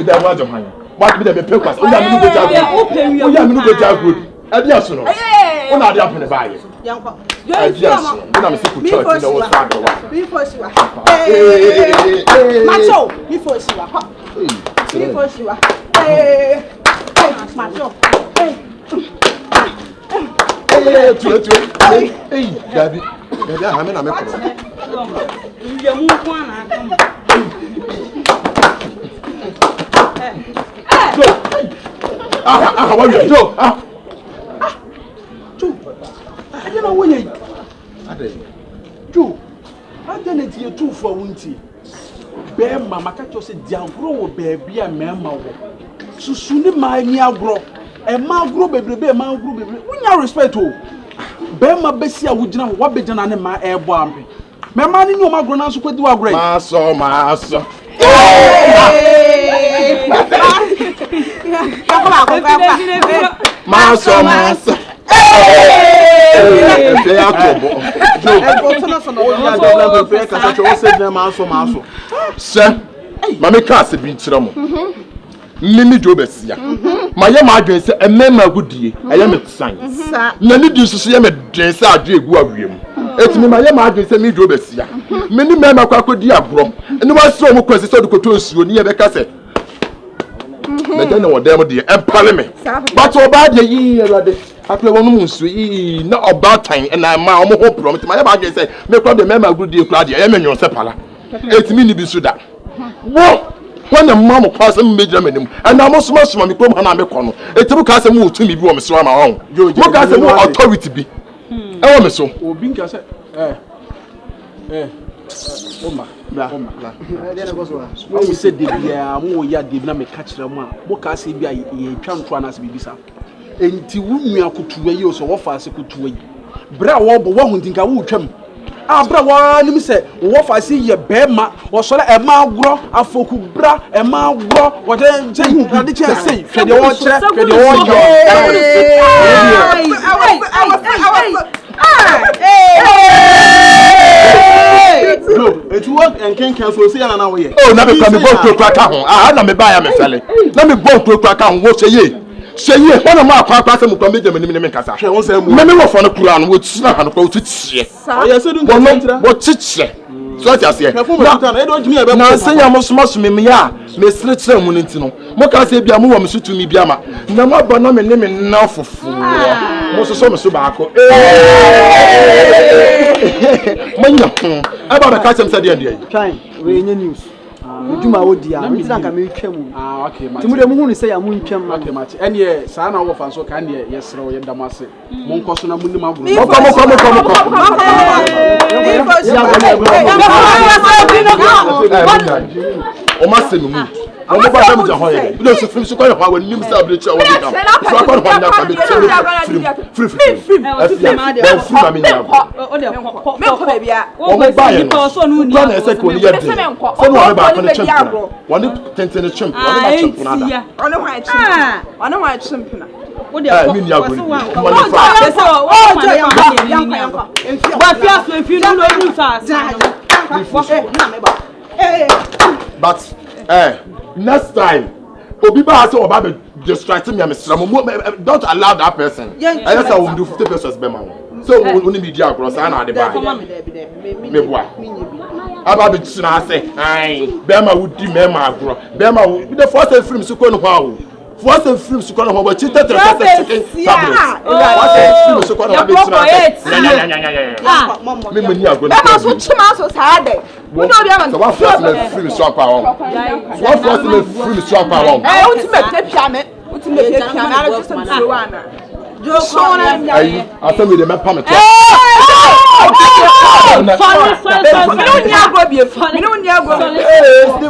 That was a man. What be the papers? Oh, yeah, me go to good. Adios, no. Oh, not up in the bag. Adios. When I'm sick of church, you know what's wrong. Before she was. Macho. Before she was. Before she was. Macho. Hey, Daddy. Daddy, I'm in a mess. How are you, Joe? Joe, I don't know when you. Joe, I didn't hear two for winter. Bear, Mamma, catch us a down, grow, baby, and mamma. So soon, my near grow. And my group, baby, my group, when you respect to Bear, my BESIA would know what better than my air bomb. My money, no, my grandmas could do a great. Master. Master. Sir, Mammy Cass had been trouble. Mimi BESIA. My young address, a member good day. I am a science. None of you see a dress. I do a good. It's me, my young address, and me BESIA. Many members could be a bro. And one so much question to go to you near the cassette. But then what them dear and parliament. But so bad ye I play one moon sweet, not about time, and I'm my own promise. My address say, make up the member good deal, Claudia, I mean your sepala. It's me be so that. What? When the mamma pass a major minimum, and I must smash my micro and I'm a corner. It took us a move to me, Mr. Ramon. You got a more authority be. Oh, so, or being cassette. Oma. When we said, yeah, more yard did not make catch them. What can I say? Be a champ to us be bisa. And to whom we are could to you so offer as a good to Bra wobble won't think I would come. Ah, bra, let me say, what I see your bema or so a mouth grow, a folk bra, a mouth grow, what then the chance say, for the watch, for the it's work and can't cancel see an hour. Oh, never come go to crack out. I had me buy a mesale. Let me go to crack out. What say ye? Say ye, one of my class and come in the Casa. Many were from the Quran would snap and go to see. Yes, I don't what teach. So I say, I don't mean about say I must me, Miss Little Munitino. Moka say, be a move to me, Biama. No more banana name now for fool. Most of some tobacco. About a custom said the idea. Time, rainy news. Do my old dear, I'm not a milk. Ah, okay, to the moon say I'm moon chem, much. And yes, I know of us so can yes, row and Damasi. Moncosona Munima. O must I'm not going to hold it. You know, so free to call when you start the show. So I can't find out free. But next time, Obiba has to distracting me. Don't allow that person. Yes, I will do 50 pesos. So we only be there across and the back. About the say, Bema would be Bema. Bema would be the first film to go wow. First film to go over cheated to